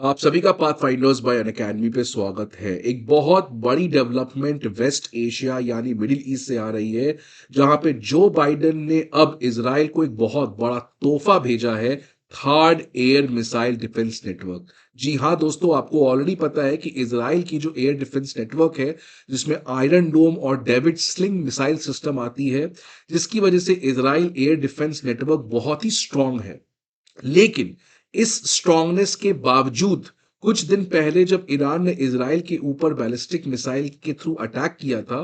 आप सभी का पाथ फाइंडर्स बाय अनअकैडमी पे स्वागत है। एक बहुत बड़ी डेवलपमेंट वेस्ट एशिया यानी मिडिल ईस्ट से आ रही है, जहां पे जो बाइडेन ने अब इजराइल को एक बहुत बड़ा तोहफा भेजा है, third air missile defence network. जी हाँ दोस्तों, आपको ऑलरेडी पता है कि इजराइल की जो एयर डिफेंस नेटवर्क है, जिसमें आयरन डोम और डेविड स्लिंग मिसाइल सिस्टम आती है, जिसकी वजह से इजराइल एयर डिफेंस नेटवर्क बहुत ही स्ट्रांग है। लेकिन इस स्ट्रांगनेस के बावजूद कुछ दिन पहले जब ईरान ने इजराइल के ऊपर बैलिस्टिक मिसाइल के थ्रू अटैक किया था,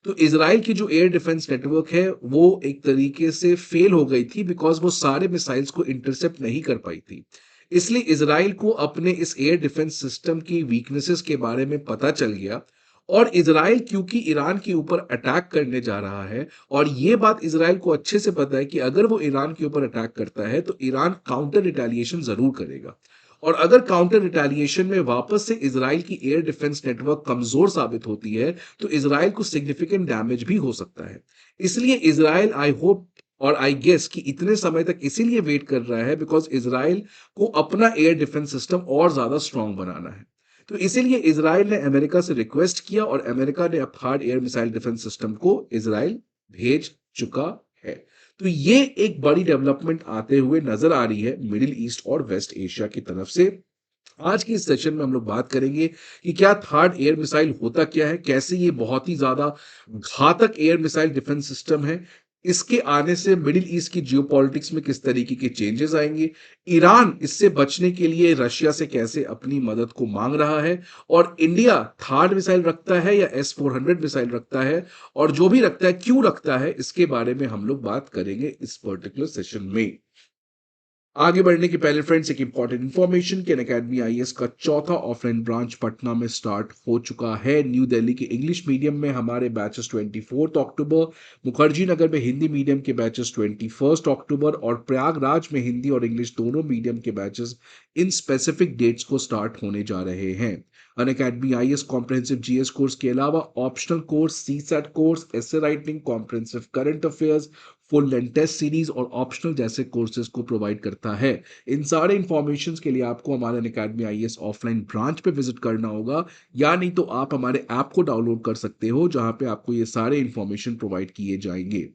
तो इजराइल की जो एयर डिफेंस नेटवर्क है वो एक तरीके से फेल हो गई थी, बिकॉज वो सारे मिसाइल्स को इंटरसेप्ट नहीं कर पाई थी। इसलिए इजराइल को अपने इस एयर डिफेंस सिस्टम की वीकनेसेस के बारे में पता चल गया, और इजराइल क्योंकि ईरान के ऊपर अटैक करने जा रहा है, और ये बात इजराइल को अच्छे से पता है कि अगर वो ईरान के ऊपर अटैक करता है तो ईरान काउंटर रिटेलिएशन जरूर करेगा। और अगर काउंटर रिटेलिएशन में वापस से इजराइल की एयर डिफेंस नेटवर्क कमजोर साबित होती है, तो इजराइल को सिग्निफिकेंट डैमेज भी हो सकता है। इसलिए इजराइल, आई होप और आई गेस कि इतने समय तक इसीलिए वेट कर रहा है, बिकॉज इजराइल को अपना एयर डिफेंस सिस्टम और ज्यादा स्ट्रांग बनाना है। तो इसीलिए इजराइल ने अमेरिका से रिक्वेस्ट किया, और अमेरिका ने अब third air missile defence system को इजराइल भेज चुका है। तो ये एक बड़ी डेवलपमेंट आते हुए नजर आ रही है मिडिल ईस्ट और वेस्ट एशिया की तरफ से। आज के इस सेशन में हम लोग बात करेंगे कि क्या थर्ड एयर मिसाइल होता क्या है, कैसे ये बहुत ही ज्यादा घातक एयर मिसाइल डिफेंस सिस्टम है, इसके आने से मिडिल ईस्ट की जियोपॉलिटिक्स में किस तरीके के चेंजेस आएंगे, ईरान इससे बचने के लिए रशिया से कैसे अपनी मदद को मांग रहा है, और इंडिया थर्ड मिसाइल रखता है या S-400 मिसाइल रखता है, और जो भी रखता है क्यों रखता है, इसके बारे में हम लोग बात करेंगे इस पर्टिकुलर सेशन में। आगे बढ़ने के पहले फ्रेंड्स, एक इंपॉर्टेंट इंफॉर्मेशन कि अनअकैडमी आईएएस का चौथा ऑफलाइन ब्रांच पटना में स्टार्ट हो चुका है। न्यू दिल्ली के इंग्लिश मीडियम में हमारे बैचेस 24 अक्टूबर, मुखर्जी नगर में हिंदी मीडियम के बैचेस 21 अक्टूबर, और प्रयागराज में हिंदी और इंग्लिश दोनों मीडियम के बैचेस इन स्पेसिफिक डेट्स को स्टार्ट होने जा रहे हैं। Unacademy IAS comprehensive GS course के अलावा optional course, CSAT course, essay writing, comprehensive current affairs, full length test series और ऑप्शनल जैसे कोर्सेज को प्रोवाइड करता है। इन सारे इंफॉर्मेशन के लिए आपको हमारे अनअकैडमी आईएएस ऑफलाइन ब्रांच पे विजिट करना होगा, या नहीं तो आप हमारे ऐप को डाउनलोड कर सकते हो, जहां पे आपको ये सारे इंफॉर्मेशन प्रोवाइड किए जाएंगे।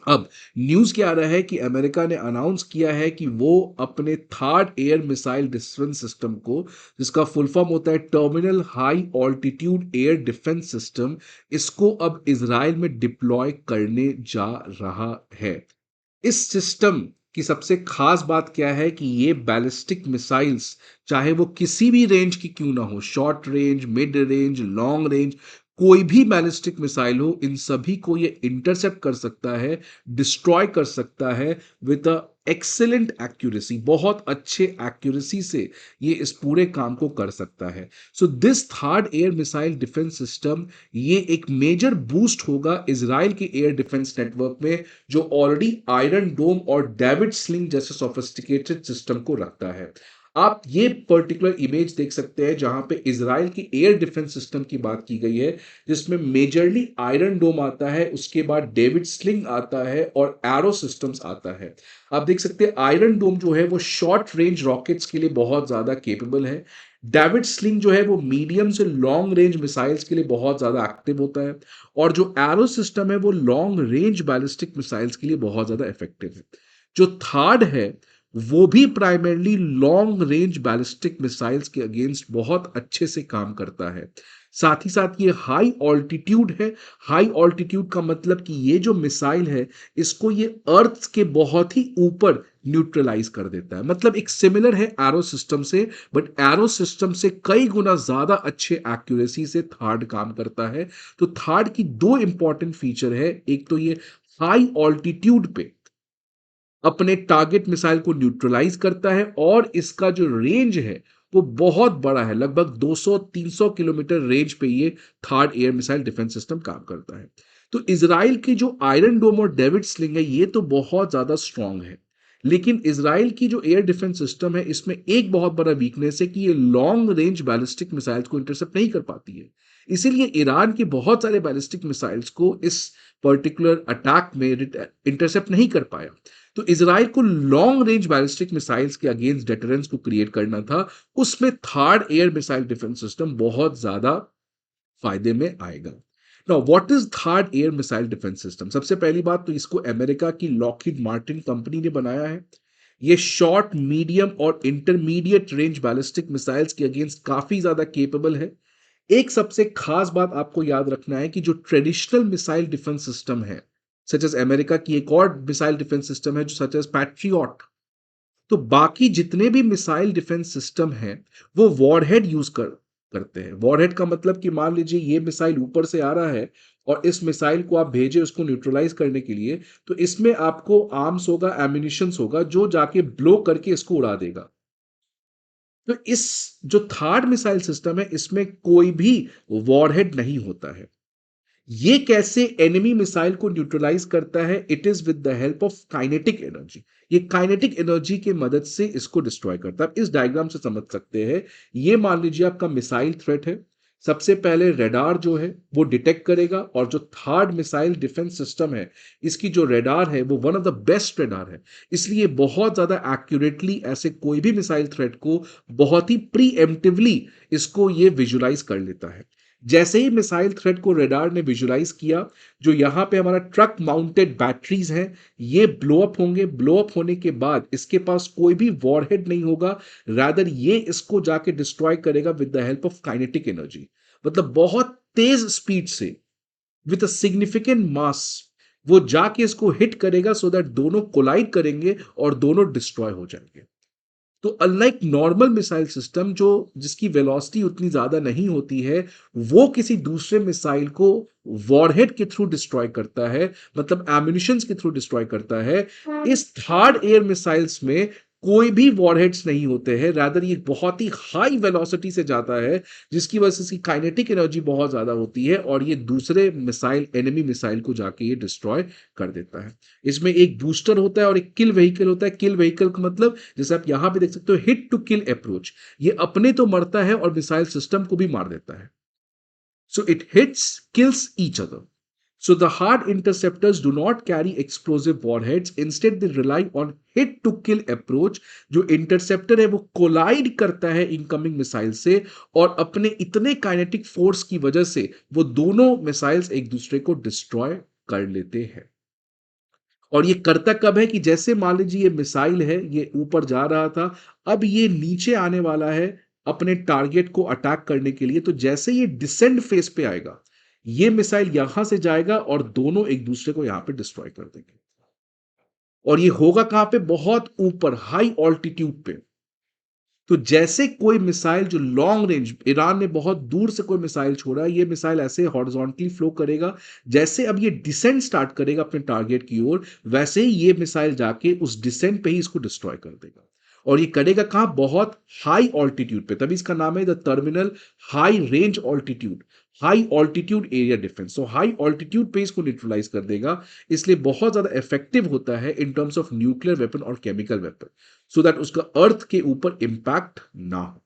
अब न्यूज क्या आ रहा है कि अमेरिका ने अनाउंस किया है कि वो अपने third air missile defence system को, जिसका फुल फॉर्म होता है terminal high altitude air defence system, इसको अब इजराइल में डिप्लॉय करने जा रहा है। इस सिस्टम की सबसे खास बात क्या है कि ये बैलिस्टिक मिसाइल्स, चाहे वो किसी भी रेंज की क्यों ना हो, short range, mid range, long range, कोई भी बैलिस्टिक मिसाइल हो, इन सभी को ये इंटरसेप्ट कर सकता है, डिस्ट्रॉय कर सकता है विद अ एक्सेलेंट एक्यूरेसी। बहुत अच्छे एक्यूरेसी से ये इस पूरे काम को कर सकता है। So this third air missile defence system, ये एक मेजर बूस्ट होगा इजराइल के एयर डिफेंस नेटवर्क में, जो ऑलरेडी आयरन डोम और डेविड स्लिंग जैसे सोफिस्टिकेटेड सिस्टम को रखता है। आप ये पर्टिकुलर इमेज देख सकते हैं, जहां पे इजराइल की एयर डिफेंस सिस्टम की बात की गई है, जिसमें मेजरली आयरन डोम आता है, उसके बाद डेविड स्लिंग आता है, और एरो सिस्टम्स आता है। आप देख सकते हैं आयरन डोम जो है वो शॉर्ट रेंज रॉकेट्स के लिए बहुत ज्यादा केपेबल है। डेविड स्लिंग जो है वो मीडियम से लॉन्ग रेंज मिसाइल्स के लिए बहुत ज्यादा एक्टिव होता है, और जो एरो सिस्टम है वो लॉन्ग रेंज बैलिस्टिक मिसाइल्स के लिए बहुत ज्यादा इफेक्टिव है। जो थर्ड है वो भी primarily long range ballistic missiles के अगेंस्ट बहुत अच्छे से काम करता है। साथ ही साथ ये हाई ऑल्टीट्यूड है। हाई ऑल्टीट्यूड का मतलब कि ये जो मिसाइल है, इसको ये अर्थ के बहुत ही ऊपर न्यूट्रलाइज कर देता है। मतलब एक सिमिलर है एरो सिस्टम से, बट एरो सिस्टम से कई गुना ज्यादा अच्छे एक्यूरेसी से थर्ड काम करता है। तो थर्ड की दो इंपॉर्टेंट फीचर है, एक तो ये हाई ऑल्टीट्यूड पे अपने टारगेट मिसाइल को न्यूट्रलाइज करता है, और इसका जो रेंज है वो बहुत बड़ा है, लगभग 200-300 किलोमीटर रेंज पे ये third air missile defence system काम करता है। तो इजराइल की जो आयरन डोम और डेविड स्लिंग है, ये तो बहुत ज्यादा स्ट्रांग है, लेकिन इजराइल की जो एयर डिफेंस सिस्टम है, इसमें एक बहुत बड़ा वीकनेस है कि ये लॉन्ग रेंज बैलिस्टिक मिसाइल्स को इंटरसेप्ट नहीं कर पाती है। इसीलिए ईरान के बहुत सारे बैलिस्टिक मिसाइल्स को इस पर्टिकुलर अटैक में इंटरसेप्ट नहीं कर पाया। तो इसराइल को लॉन्ग रेंज बैलिस्टिक मिसाइल्स के अगेंस्ट डेटरेंस को क्रिएट करना था, उसमें third air missile defence system बहुत ज्यादा फायदे में आएगा। Now what is third air missile defence system? सबसे पहली बात तो इसको अमेरिका की लॉकहीड मार्टिन कंपनी ने बनाया है। ये शॉर्ट, मीडियम और इंटरमीडिएट रेंज बैलिस्टिक मिसाइल्स के अगेंस्ट काफी ज्यादा केपेबल है। एक सबसे खास बात आपको याद रखना है कि जो ट्रेडिशनल मिसाइल डिफेंस सिस्टम है, सच एज अमेरिका की एक और मिसाइल डिफेंस सिस्टम है जो सच एज पैट्रियट, तो बाकी जितने भी मिसाइल डिफेंस सिस्टम हैं वो वॉरहेड यूज करते हैं। वॉरहेड का मतलब कि मान लीजिए ये मिसाइल ऊपर से आ रहा है और इस मिसाइल को आप भेजे उसको न्यूट्रलाइज करने के लिए, तो इसमें आपको आर्म्स होगा, एम्यूनिशंस होगा जो जाके ब्लो करके इसको उड़ा देगा। तो इस जो थर्ड मिसाइल सिस्टम है इसमें कोई भी वॉरहेड नहीं होता है। ये कैसे एनिमी मिसाइल को न्यूट्रलाइज करता है? It is with the help of kinetic energy. ये काइनेटिक एनर्जी के मदद से इसको डिस्ट्रॉय करता है। आप इस डायग्राम से समझ सकते हैं। ये मान लीजिए आपका मिसाइल थ्रेट है। सबसे पहले रेडार जो है वो डिटेक्ट करेगा, और जो थर्ड मिसाइल डिफेंस सिस्टम है इसकी जो रेडार है वो one of the best radar है, इसलिए बहुत ज्यादा एक्यूरेटली ऐसे कोई भी मिसाइल थ्रेट को बहुत ही प्रीएम्प्टिवली इसको ये विजुलाइज कर लेता है। जैसे ही मिसाइल थ्रेट को रेडार ने विजुलाइज किया, जो यहां पे हमारा ट्रक माउंटेड बैटरीज हैं ये ब्लो अप होंगे। ब्लो अप होने के बाद इसके पास कोई भी वॉरहेड नहीं होगा, रादर ये इसको जाके डिस्ट्रॉय करेगा with the help of kinetic energy. मतलब बहुत तेज स्पीड से विद अ सिग्निफिकेंट मास वो जाके इसको हिट करेगा, सो दैट दोनों कोलाइड करेंगे और दोनों डिस्ट्रॉय हो जाएंगे। तो अनलाइक नॉर्मल मिसाइल सिस्टम जो जिसकी वेलोसिटी उतनी ज्यादा नहीं होती है, वो किसी दूसरे मिसाइल को वॉरहेड के थ्रू डिस्ट्रॉय करता है, मतलब एम्यूनिशंस के थ्रू डिस्ट्रॉय करता है। इस थर्ड एयर मिसाइल्स में कोई भी वॉरहेड्स नहीं होते हैं, रादर ये बहुत ही हाई वेलोसिटी से जाता है, जिसकी वजह से इसकी काइनेटिक एनर्जी बहुत ज्यादा होती है और ये दूसरे मिसाइल, एनिमी मिसाइल को जाके ये डिस्ट्रॉय कर देता है। इसमें एक बूस्टर होता है और एक किल व्हीकल होता है। किल व्हीकल का मतलब जैसे आप यहां पे देख सकते हो, हिट टू किल अप्रोच। ये अपने तो मरता है और मिसाइल सिस्टम को भी मार देता है। So it hits, kills each other. So the hard interceptors do not carry explosive warheads. Instead, they rely on hit to kill approach. जो इंटरसेप्टर है वो कोलाइड करता है इनकमिंग मिसाइल से, और अपने इतने काइनेटिक फोर्स की वजह से वो दोनों मिसाइल्स एक दूसरे को डिस्ट्रॉय कर लेते हैं। और ये करता कब है कि जैसे मान लीजिए ये मिसाइल है, ये ऊपर जा रहा था, अब ये नीचे आने वाला है अपने टारगेट को अटैक करने के लिए। तो जैसे ये डिसेंड फेज पे आएगा, ये मिसाइल यहां से जाएगा और दोनों एक दूसरे को यहां पे डिस्ट्रॉय कर देंगे। और ये होगा कहां पे? बहुत ऊपर, हाई ऑल्टीट्यूड पे। तो जैसे कोई मिसाइल जो लॉन्ग रेंज, ईरान ने बहुत दूर से कोई मिसाइल छोड़ा, ये मिसाइल ऐसे हॉरिजॉन्टली फ्लो करेगा। जैसे अब ये डिसेंट स्टार्ट करेगा अपने टारगेट की ओर, वैसे ही ये मिसाइल जाके उस डिसेंट पे ही इसको डिस्ट्रॉय कर देगा। और ये करेगा कहां? बहुत हाई ऑल्टीट्यूड पे, तभी इसका नाम है the terminal high range altitude, high altitude area defence. So high altitude पे इसको न्यूट्रलाइज कर देगा, इसलिए बहुत ज्यादा इफेक्टिव होता है in terms of nuclear weapon और केमिकल वेपन, सो दैट उसका अर्थ के ऊपर इंपैक्ट ना हो।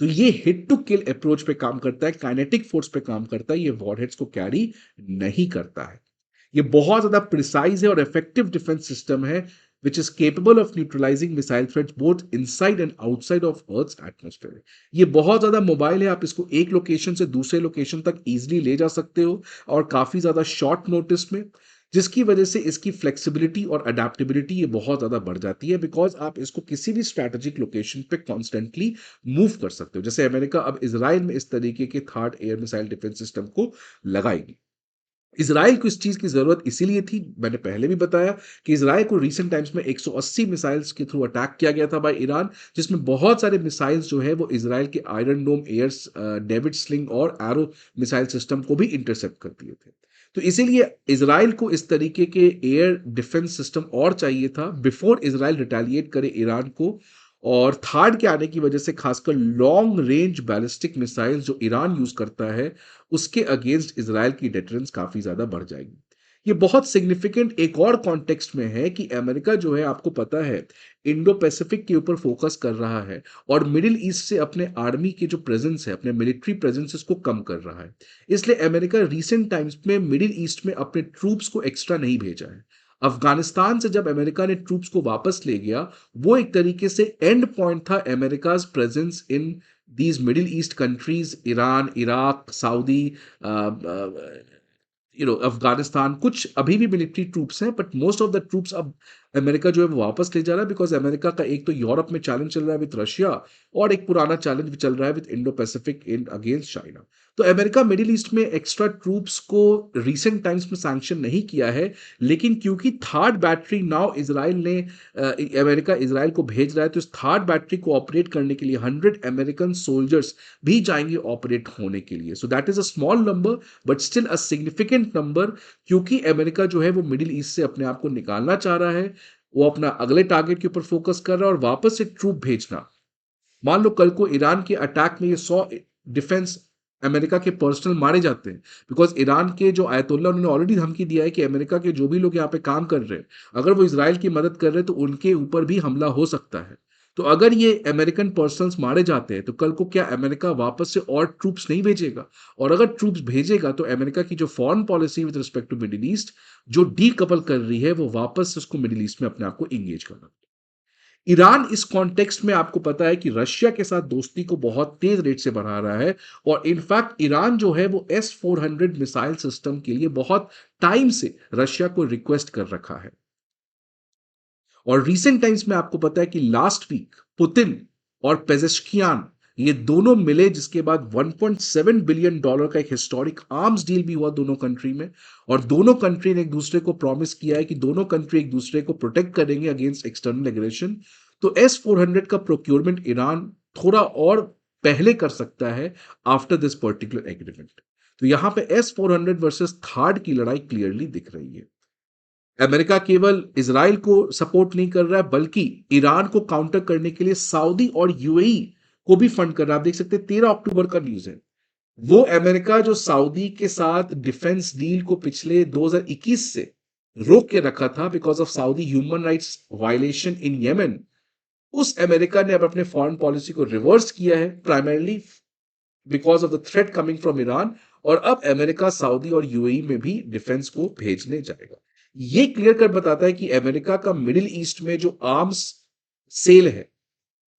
तो ये हिट टू किल अप्रोच पे काम करता है, काइनेटिक फोर्स पे काम करता है, ये वॉरहेड्स को कैरी नहीं करता है। ये बहुत ज्यादा प्रिसाइज है और इफेक्टिव डिफेंस सिस्टम है, which is capable of neutralizing missile threats both inside and outside of Earth's atmosphere. ये बहुत ज्यादा मोबाइल है, आप इसको एक लोकेशन से दूसरे लोकेशन तक इजीली ले जा सकते हो और काफी ज्यादा शॉर्ट नोटिस में, जिसकी वजह से इसकी फ्लेक्सिबिलिटी और अडेप्टेबिलिटी ये बहुत ज्यादा बढ़ जाती है, बिकॉज आप इसको किसी भी स्ट्रैटेजिक लोकेशन पे कॉन्स्टेंटली मूव कर सकते हो। जैसे अमेरिका अब इसराइल में इस तरीके के third air missile defence system को लगाएगी। इसराइल को इस चीज की जरूरत इसीलिए थी, मैंने पहले भी बताया कि इसराइल को रिसेंट टाइम्स में 180 मिसाइल्स के थ्रू अटैक किया गया था बाय ईरान, जिसमें बहुत सारे मिसाइल्स जो है वो इसराइल के आयरन डोम, एयर्स, डेविड स्लिंग और एरो मिसाइल सिस्टम को भी इंटरसेप्ट कर दिए थे। तो इसीलिए इसराइल को इस तरीके के एयर डिफेंस सिस्टम और चाहिए था बिफोर इसराइल रिटेलिएट करे ईरान को। और थर्ड के आने की वजह से खासकर लॉन्ग रेंज बैलिस्टिक मिसाइल जो ईरान यूज करता है, उसके अगेंस्ट इसराइल की डेटरेंस काफी ज्यादा बढ़ जाएगी। ये बहुत सिग्निफिकेंट एक और कॉन्टेक्स्ट में है कि अमेरिका जो है आपको पता है इंडो पैसिफिक के ऊपर फोकस कर रहा है और मिडिल ईस्ट से अपने आर्मी के जो प्रेजेंस है, अपने मिलिट्री प्रेजेंस को कम कर रहा है। इसलिए अमेरिका रिसेंट टाइम्स में मिडिल ईस्ट में अपने ट्रूप्स को एक्स्ट्रा नहीं भेजा है। अफगानिस्तान से जब अमेरिका ने ट्रूप्स को वापस ले गया, वो एक तरीके से एंड पॉइंट था America's presence in these Middle East countries, Iran, Iraq, Saudi, Afghanistan. कुछ अभी भी मिलिट्री ट्रूप्स हैं, but most of the troops अब अमेरिका जो है वो वापस ले जा रहा है, बिकॉज अमेरिका का एक तो यूरोप में चैलेंज चल रहा है विद रशिया, और एक पुराना चैलेंज भी चल रहा है with Indo Pacific in against China. तो अमेरिका मिडिल ईस्ट में एक्स्ट्रा ट्रूप्स को रिसेंट टाइम्स में सैंक्शन नहीं किया है, लेकिन क्योंकि थर्ड बैटरी नाउ इसराइल ने अमेरिका इसराइल को भेज रहा है, तो इस थर्ड बैटरी को ऑपरेट करने के लिए 100 अमेरिकन सोल्जर्स भी जाएंगे ऑपरेट होने के लिए। So that is a small number but still a significant number, क्योंकि अमेरिका जो है वो मिडिल ईस्ट से अपने आप को निकालना चाह रहा है। वो अपना अगले टारगेट के ऊपर फोकस कर रहा है और वापस से ट्रूप भेजना। मान लो कल को ईरान के अटैक में ये 100 डिफेंस अमेरिका के पर्सनल मारे जाते हैं, बिकॉज ईरान के जो आयतुल्ला उन्होंने ऑलरेडी धमकी दिया है कि अमेरिका के जो भी लोग यहाँ पे काम कर रहे हैं, अगर वो इसराइल की मदद कर रहे हैं तो उनके ऊपर भी हमला हो सकता है। तो अगर ये अमेरिकन पर्सनल्स मारे जाते हैं तो कल को क्या अमेरिका वापस से और ट्रूप्स नहीं भेजेगा? और अगर ट्रूप्स भेजेगा तो अमेरिका की जो foreign policy with respect to Middle East जो डीकपल कर रही है, वो वापस से उसको मिडिल ईस्ट में अपने आप को इंगेज करना। ईरान इस कॉन्टेक्स्ट में आपको पता है कि रशिया के साथ दोस्ती को बहुत तेज रेट से बढ़ा रहा है, और इनफैक्ट ईरान जो है वो S-400 मिसाइल सिस्टम के लिए बहुत टाइम से रशिया को रिक्वेस्ट कर रखा है। और रिसेंट टाइम्स में आपको पता है कि लास्ट वीक पुतिन और पेजेश्कियान ये दोनों मिले, जिसके बाद $1.7 बिलियन का एक हिस्टोरिक आर्म्स डील भी हुआ दोनों कंट्री में। और दोनों कंट्री ने एक दूसरे को प्रॉमिस किया है कि दोनों कंट्री एक दूसरे को प्रोटेक्ट करेंगे अगेंस्ट एक्सटर्नल एग्रेशन। तो S-400 का प्रोक्योरमेंट ईरान थोड़ा और पहले कर सकता है आफ्टर दिस पर्टिकुलर एग्रीमेंट। तो यहां पे S-400 वर्सेस थर्ड की लड़ाई क्लियरली दिख रही है। अमेरिका केवल इजराइल को सपोर्ट नहीं कर रहा है, बल्कि ईरान को काउंटर करने के लिए सऊदी और यूएई को भी फंड कर रहा है। आप देख सकते हैं 13 अक्टूबर का न्यूज है। वो अमेरिका जो सऊदी के साथ डिफेंस डील को पिछले 2021 से रोक के रखा था because of Saudi human rights violation in Yemen, उस अमेरिका ने अब अपने फॉरेन पॉलिसी को रिवर्स किया है, primarily because of the threat coming from Iran. और अब अमेरिका सऊदी और यूएई में भी डिफेंस को भेजने जाएगा। ये क्लियर कर बताता है कि अमेरिका का मिडिल ईस्ट में जो आर्म्स सेल है,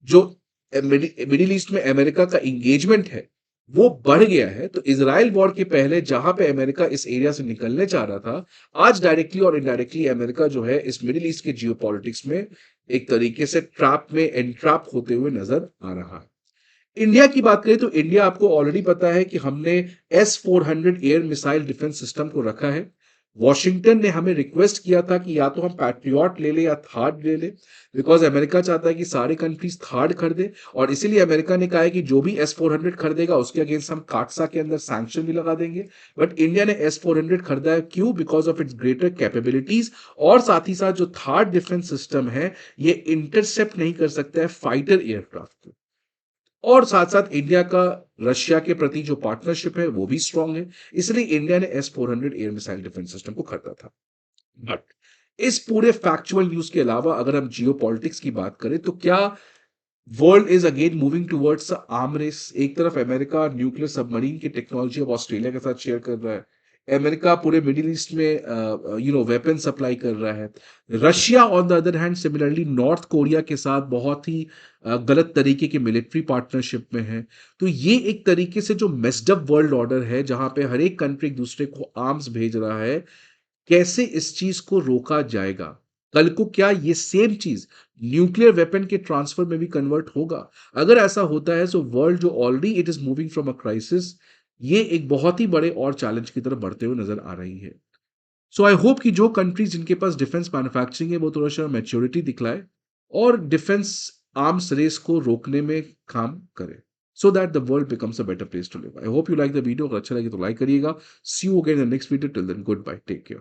जो मिडिल ईस्ट में अमेरिका का इंगेजमेंट है, वो बढ़ गया है। तो इसराइल वॉर के पहले जहां पे अमेरिका इस एरिया से निकलने चाह रहा था, आज डायरेक्टली और इनडायरेक्टली अमेरिका जो है इस मिडिल ईस्ट के जियोपॉलिटिक्स में एक तरीके से ट्रैप में एंट्रैप होते हुए नजर आ रहा है। इंडिया की बात करें तो इंडिया आपको ऑलरेडी पता है कि हमने S-400 air missile defence system को रखा है। वॉशिंगटन ने हमें रिक्वेस्ट किया था कि या तो हम पैट्रियट ले ले या थार्ड ले ले, बिकॉज अमेरिका चाहता है कि सारे कंट्रीज थार्ड खरीदे। और इसीलिए अमेरिका ने कहा है कि जो भी S-400 खरीदेगा उसके अगेंस्ट हम काटसा के अंदर सैंक्शन भी लगा देंगे। बट इंडिया ने S-400 खरीदा है, क्यों? Because of its greater capabilities, और साथ ही साथ जो थर्ड डिफेंस सिस्टम है ये इंटरसेप्ट नहीं कर सकता है फाइटर एयरक्राफ्ट को। और साथ साथ इंडिया का रशिया के प्रति जो पार्टनरशिप है वो भी स्ट्रांग है, इसलिए इंडिया ने S-400 air missile defence system को खरीदा था। बट इस पूरे फैक्चुअल न्यूज के अलावा अगर हम जियो पॉलिटिक्स की बात करें तो क्या world is again moving towards arm race? एक तरफ अमेरिका न्यूक्लियर सबमरीन की टेक्नोलॉजी अब ऑस्ट्रेलिया के साथ शेयर कर रहा है, अमेरिका पूरे मिडिल ईस्ट में वेपन सप्लाई कर रहा है। Russia on the other hand similarly North Korea के साथ बहुत ही गलत तरीके की मिलिट्री पार्टनरशिप में है। तो ये एक तरीके से जो मेस्ड अप वर्ल्ड ऑर्डर है, जहां पे हर एक कंट्री एक दूसरे को आर्म्स भेज रहा है, कैसे इस चीज को रोका जाएगा? कल को क्या ये सेम चीज न्यूक्लियर वेपन के ट्रांसफर में भी कन्वर्ट होगा? अगर ऐसा होता है तो वर्ल्ड जो already it is moving from a crisis, ये एक बहुत ही बड़े और चैलेंज की तरफ बढ़ते हुए नजर आ रही है। सो आई होप कि जो कंट्रीज जिनके पास डिफेंस मैन्युफैक्चरिंग है वो थोड़ा सा मैच्योरिटी दिखलाए और डिफेंस आर्म्स रेस को रोकने में काम करे, so that the world becomes a better place to live. I hope you like the video. अगर अच्छा लगे तो लाइक करिएगा। See you again in the next video. Till then goodbye, take care.